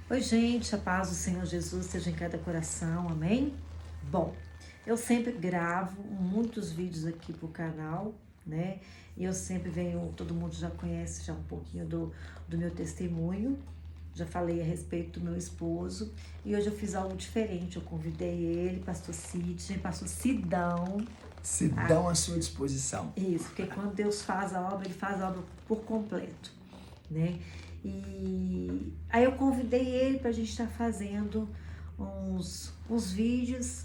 Oi, gente, a paz do Senhor Jesus seja em cada coração, amém? Bom, eu sempre gravo muitos vídeos aqui pro canal, né? E eu sempre venho, todo mundo já conhece já um pouquinho do meu testemunho. Já falei a respeito do meu esposo e hoje eu fiz algo diferente. Eu convidei ele, pastor Sidão. Se dão à sua disposição. Isso, porque quando Deus faz a obra, Ele faz a obra por completo, né? E aí eu convidei ele para a gente estar fazendo uns vídeos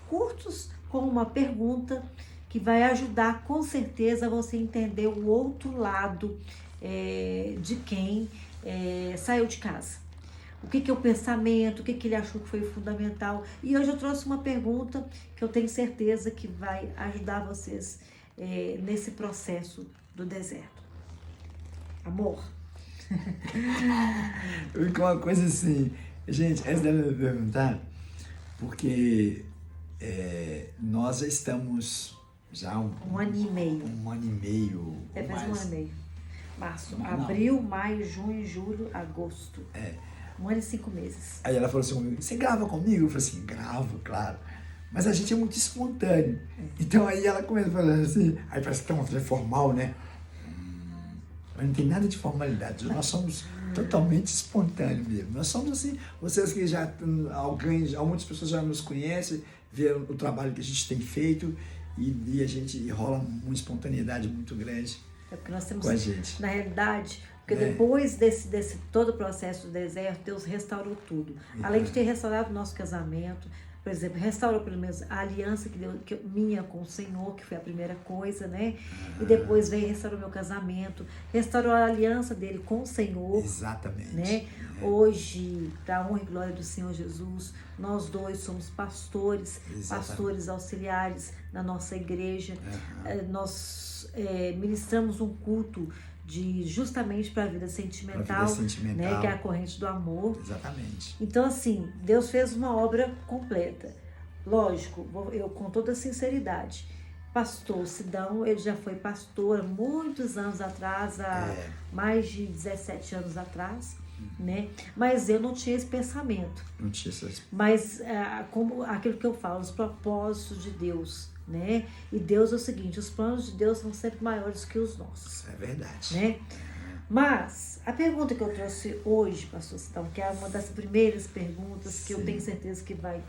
curtos com uma pergunta que vai ajudar com certeza você entender o outro lado de quem saiu de casa. O que é o pensamento, o que ele achou que foi fundamental. E hoje eu trouxe uma pergunta que eu tenho certeza que vai ajudar vocês nesse processo do deserto. Amor. Com uma coisa assim, gente, essa deve me perguntar, porque nós já estamos Um ano e meio. um ano e meio. Faz um ano e meio. Março, Não. abril, maio, junho, julho, agosto. 1 ano e 5 meses. Aí ela falou assim comigo, você grava comigo? Eu falei assim, gravo, claro. Mas a gente é muito espontâneo. Então aí ela começa falando assim, aí parece que tá uma coisa formal, né? Mas não tem nada de formalidade. Nós somos totalmente espontâneos mesmo. Nós somos assim, vocês que já, muitas pessoas já nos conhecem, viram o trabalho que a gente tem feito e a gente rola uma espontaneidade muito grande Porque nós temos, com a gente. na realidade, porque depois desse todo o processo do deserto, Deus restaurou tudo. Além de ter restaurado o nosso casamento, por exemplo, restaurou pelo menos a aliança minha com o Senhor, que foi a primeira coisa, né? E depois veio e restaurou meu casamento, restaurou a aliança dele com o Senhor. Exatamente. Né? Hoje, para a honra e glória do Senhor Jesus, nós dois somos pastores, pastores auxiliares na nossa igreja. Nós ministramos um culto justamente para a vida sentimental, né, que é a corrente do amor. Exatamente. Então, assim, Deus fez uma obra completa. Lógico, eu com toda sinceridade, pastor Sidão, ele já foi pastor há muitos anos atrás, há mais de 17 anos atrás, né? Mas eu não tinha esse pensamento. Não tinha esse... Mas, como aquilo que eu falo, os propósitos de Deus, né? E Deus é o seguinte, os planos de Deus são sempre maiores que os nossos. É verdade. Né? Mas a pergunta que eu trouxe hoje, pastor Sidão, que é uma das primeiras perguntas que eu tenho certeza que vai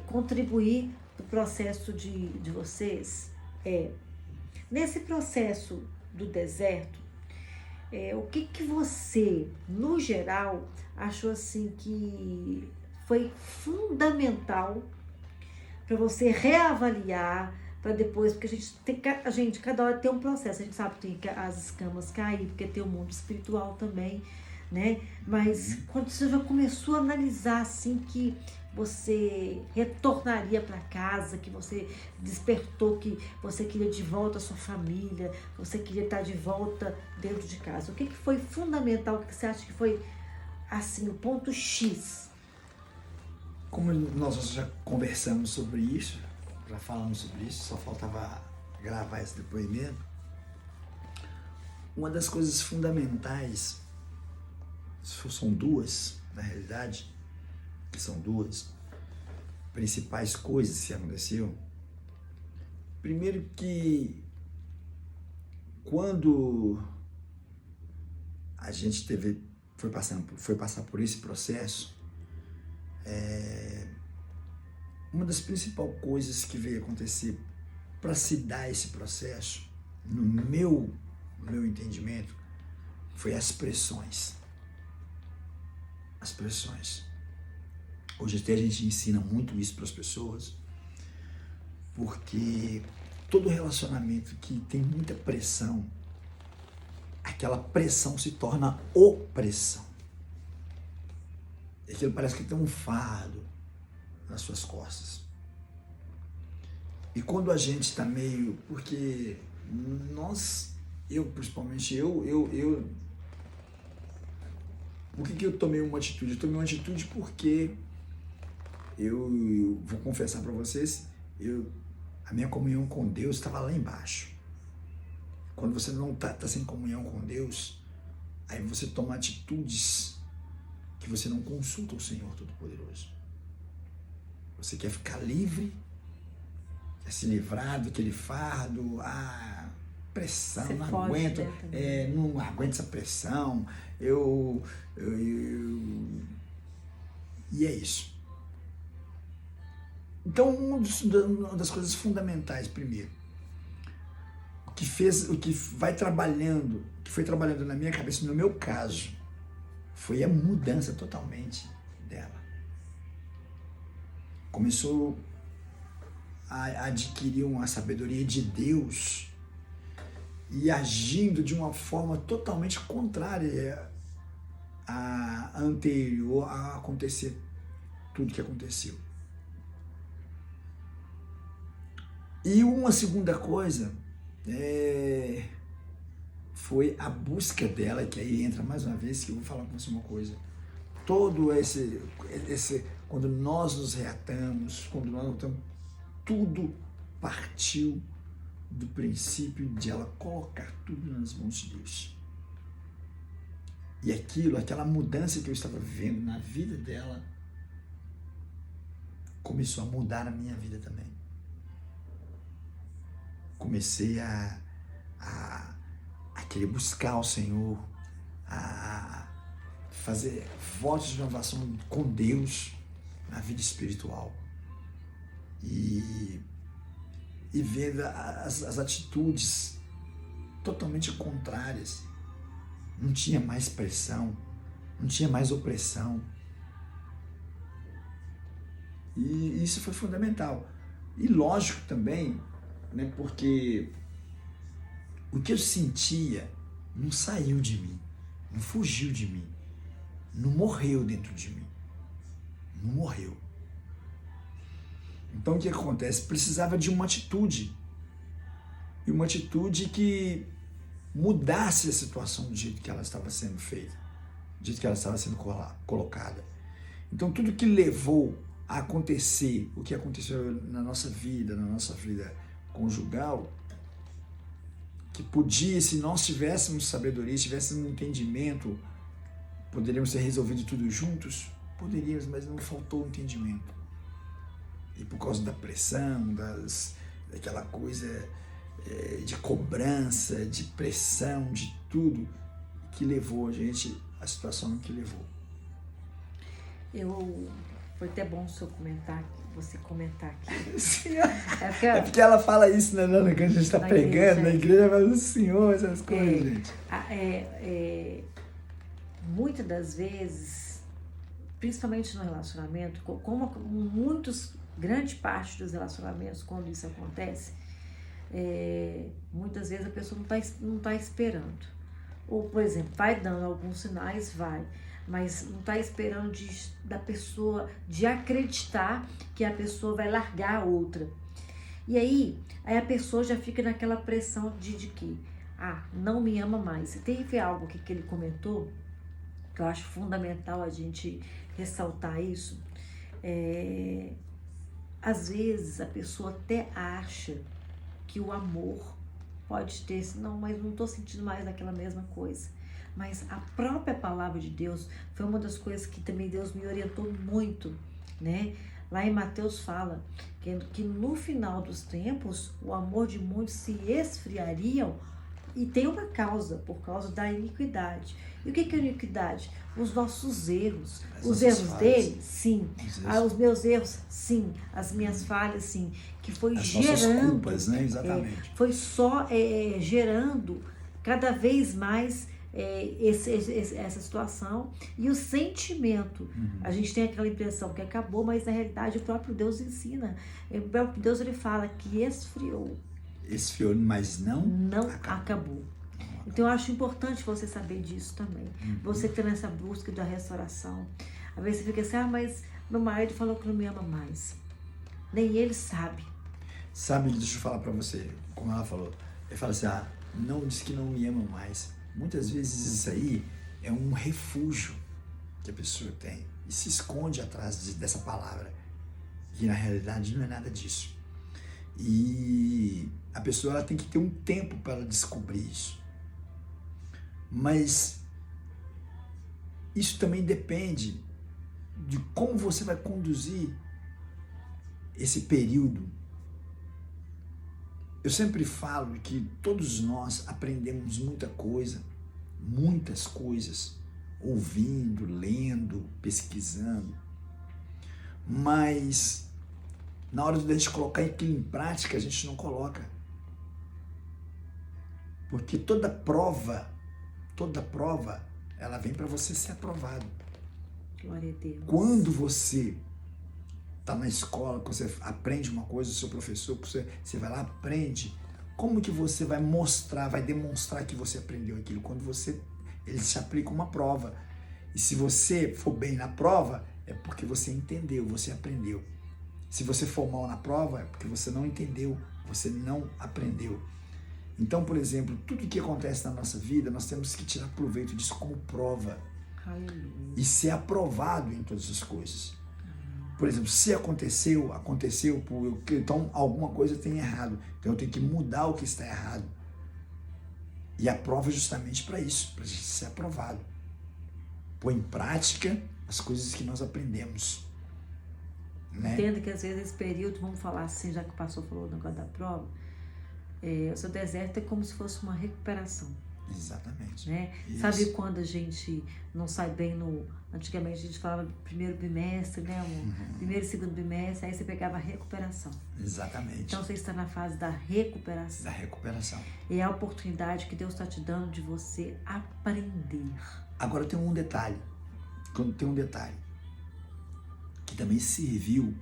contribuir para o processo de vocês, nesse processo do deserto, o que você, no geral, achou assim que foi fundamental para você reavaliar, para depois, porque a gente cada hora tem um processo, a gente sabe que tem as escamas cair, porque tem o mundo espiritual também, né? Mas quando você já começou a analisar assim que você retornaria para casa, que você despertou que você queria de volta a sua família, você queria estar de volta dentro de casa. O que foi fundamental, o que você acha que foi assim, o ponto X? Como nós já conversamos sobre isso, já falamos sobre isso, só faltava gravar esse depoimento. Uma das coisas fundamentais, são duas, na realidade, que são duas principais coisas que aconteceu. Primeiro que quando a gente foi passar por esse processo, uma das principais coisas que veio acontecer para se dar esse processo, no meu entendimento, foi as pressões. As pressões. Hoje até a gente ensina muito isso para as pessoas, porque todo relacionamento que tem muita pressão, aquela pressão se torna opressão. Aquilo parece que tem um fardo nas suas costas. E quando a gente está meio... Porque principalmente eu por que eu tomei uma atitude? Eu tomei uma atitude porque eu vou confessar para vocês, a minha comunhão com Deus estava lá embaixo. Quando você não está sem comunhão com Deus, aí você toma atitudes você não consulta o Senhor Todo-Poderoso. Você quer ficar livre, quer se livrar daquele fardo, pressão, Você não foge, aguento, né, não aguento essa pressão, e é isso. Então, uma das coisas fundamentais, primeiro, o que foi trabalhando na minha cabeça, no meu caso, foi a mudança totalmente dela. Começou a adquirir uma sabedoria de Deus e agindo de uma forma totalmente contrária à anterior a acontecer tudo que aconteceu. E uma segunda coisa foi a busca dela, que aí entra mais uma vez, que eu vou falar com você uma coisa. Todo esse quando nós nos reatamos, quando nós lutamos, tudo partiu do princípio de ela colocar tudo nas mãos de Deus. E aquela mudança que eu estava vivendo na vida dela, começou a mudar a minha vida também. Comecei a querer buscar o Senhor, a fazer votos de renovação com Deus na vida espiritual. E ver as atitudes totalmente contrárias. Não tinha mais pressão, não tinha mais opressão. E isso foi fundamental. E lógico também, né, porque o que eu sentia não saiu de mim, não fugiu de mim, não morreu dentro de mim, não morreu. Então o que acontece? Precisava de uma atitude, e uma atitude que mudasse a situação do jeito que ela estava sendo feita, do jeito que ela estava sendo colocada. Então tudo que levou a acontecer o que aconteceu na nossa vida conjugal, que podia, se nós tivéssemos sabedoria, se tivéssemos um entendimento, poderíamos ter resolvido tudo juntos? Poderíamos, mas não faltou o entendimento. E por causa da pressão, daquela coisa de cobrança, de pressão, de tudo, que levou a gente à situação que levou. Foi até bom você comentar aqui. Senhor. É porque ela fala isso, né, Nana, que a gente está pregando na igreja, mas o Senhor, essas coisas, gente. Muitas das vezes, principalmente no relacionamento, como grande parte dos relacionamentos, quando isso acontece, muitas vezes a pessoa não tá esperando. Ou, por exemplo, vai dando alguns sinais, mas não está esperando da pessoa, de acreditar que a pessoa vai largar a outra. E aí a pessoa já fica naquela pressão de que, não me ama mais. E teve algo que ele comentou, que eu acho fundamental a gente ressaltar isso. Às vezes a pessoa até acha que o amor pode ter, não, mas não estou sentindo mais aquela mesma coisa. Mas a própria palavra de Deus foi uma das coisas que também Deus me orientou muito, né? Lá em Mateus fala que no final dos tempos o amor de muitos se esfriariam, e tem uma causa, por causa da iniquidade. E o que é iniquidade? Os nossos erros. Os erros dele, sim. Os meus erros, sim. As minhas falhas, sim. Que foi as gerando... culpas, né? Exatamente. Foi só gerando cada vez mais essa situação e o sentimento. A gente tem aquela impressão que acabou, mas na realidade o próprio Deus ensina. O próprio Deus, ele fala que esfriou, mas não acabou. Então eu acho importante você saber disso também. Você que está nessa busca da restauração. Às vezes você fica assim, mas meu marido falou que não me ama mais. Nem ele sabe. Sabe, deixa eu falar para você, como ela falou. Ele fala assim, não diz que não me ama mais. Muitas vezes isso aí é um refúgio que a pessoa tem e se esconde atrás dessa palavra, que na realidade não é nada disso. E a pessoa ela tem que ter um tempo para descobrir isso. Mas isso também depende de como você vai conduzir esse período. Eu sempre falo que todos nós aprendemos muitas coisas, ouvindo, lendo, pesquisando, mas na hora de a gente colocar aquilo em prática, a gente não coloca. Porque toda prova, ela vem para você ser aprovado. Glória a Deus. Quando você está na escola, que você aprende uma coisa, o seu professor, você vai lá, aprende, como que você vai mostrar, vai demonstrar que você aprendeu aquilo? Quando ele te aplica uma prova. E se você for bem na prova, é porque você entendeu, você aprendeu. Se você for mal na prova, é porque você não entendeu, você não aprendeu. Então, por exemplo, tudo que acontece na nossa vida, nós temos que tirar proveito disso como prova. Aleluia. E ser aprovado em todas as coisas. Por exemplo, se aconteceu, então alguma coisa tem errado. Então eu tenho que mudar o que está errado. E a prova é justamente para isso, para a gente ser aprovado. Pôr em prática as coisas que nós aprendemos. Né? Entendo que às vezes esse período, vamos falar assim, já que o pastor falou no negócio da prova, o seu deserto é como se fosse uma recuperação. Exatamente. Né? Sabe quando a gente não sai bem antigamente a gente falava primeiro bimestre, né? Primeiro e segundo bimestre, aí você pegava a recuperação. Exatamente. Então você está na fase da recuperação. Da recuperação. E é a oportunidade que Deus está te dando de você aprender. Agora tem um detalhe. Que também serviu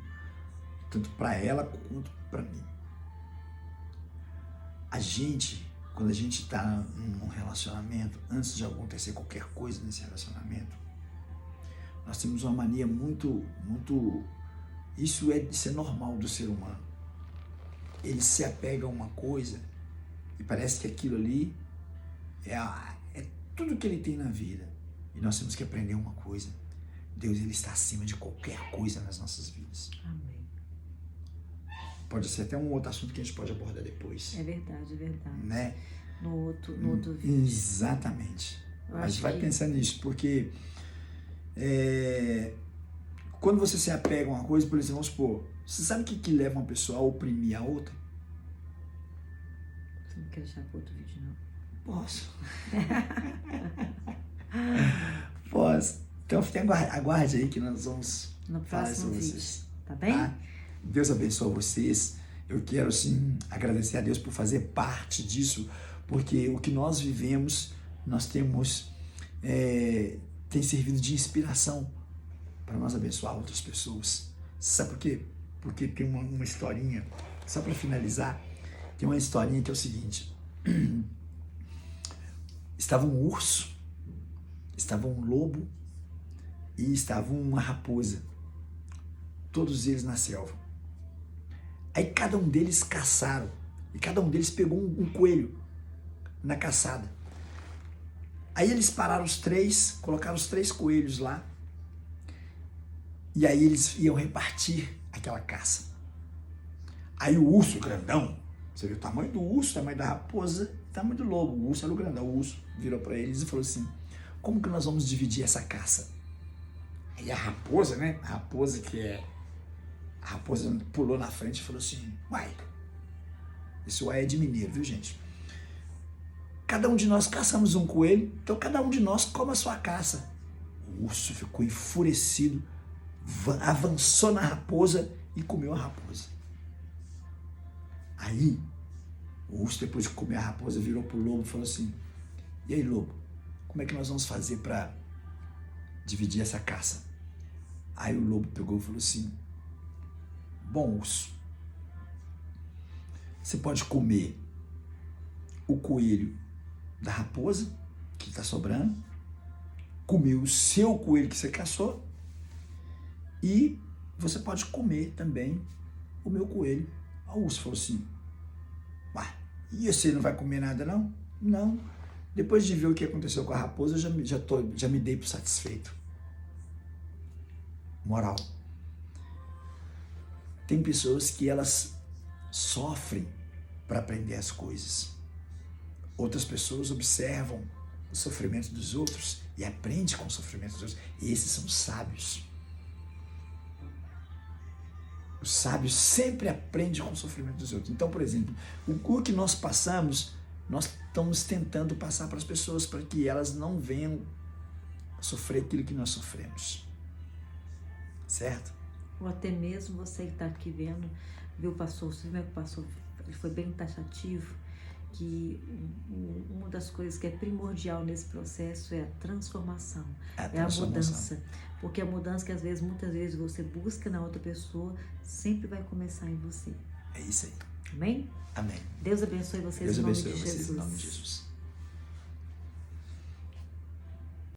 tanto para ela quanto para mim. Quando a gente está num relacionamento, antes de acontecer qualquer coisa nesse relacionamento, nós temos uma mania muito... Isso é normal do ser humano. Ele se apega a uma coisa e parece que aquilo ali é tudo que ele tem na vida. E nós temos que aprender uma coisa. Deus, ele está acima de qualquer coisa nas nossas vidas. Amém. Pode ser até um outro assunto que a gente pode abordar depois. É verdade. Né? No outro vídeo. Exatamente. Mas vai pensar nisso, porque quando você se apega a uma coisa, por exemplo, vamos supor, você sabe o que leva uma pessoa a oprimir a outra? Você não quer deixar para outro vídeo, não? Posso. Posso. Então aguarde aí que nós vamos no falar próximo sobre vídeo. vocês. Tá bem? Tá? Deus abençoe vocês. Eu quero, sim, agradecer a Deus por fazer parte disso, porque o que nós vivemos, nós temos, tem servido de inspiração para nós abençoar outras pessoas. Sabe por quê? Porque tem uma historinha, só para finalizar, tem uma historinha que é o seguinte. Estava um urso, estava um lobo e estava uma raposa. Todos eles na selva. Aí cada um deles caçaram. E cada um deles pegou um coelho na caçada. Aí eles pararam os três, colocaram os 3 coelhos lá. E aí eles iam repartir aquela caça. Aí o urso grandão, você viu o tamanho do urso, o tamanho da raposa, o tamanho do lobo. O urso era o grandão. O urso virou para eles e falou assim: como que nós vamos dividir essa caça? Aí a raposa, né? A raposa pulou na frente e falou assim: uai, esse uai é de mineiro, viu, gente? Cada um de nós caçamos um coelho, então cada um de nós come a sua caça. O urso ficou enfurecido, avançou na raposa e comeu a raposa. Aí, o urso, depois de comer a raposa, virou pro lobo e falou assim: e aí, lobo, como é que nós vamos fazer para dividir essa caça? Aí o lobo pegou e falou assim: bom, urso, você pode comer o coelho da raposa, que está sobrando, comer o seu coelho que você caçou, e você pode comer também o meu coelho. O urso falou assim: e você não vai comer nada não? Não. Depois de ver o que aconteceu com a raposa, eu já me dei por satisfeito. Moral. Tem pessoas que elas sofrem para aprender as coisas. Outras pessoas observam o sofrimento dos outros e aprende com o sofrimento dos outros. Esses são os sábios. Os sábios sempre aprendem com o sofrimento dos outros. Então, por exemplo, o que nós passamos, nós estamos tentando passar para as pessoas, para que elas não venham sofrer aquilo que nós sofremos. Certo? Ou até mesmo você que está aqui vendo, viu o pastor, você viu que o pastor ele foi bem taxativo, que uma das coisas que é primordial nesse processo é a transformação, é a mudança. Porque a mudança que muitas vezes você busca na outra pessoa, sempre vai começar em você. É isso aí. Amém? Amém. Deus abençoe vocês em nome de Jesus.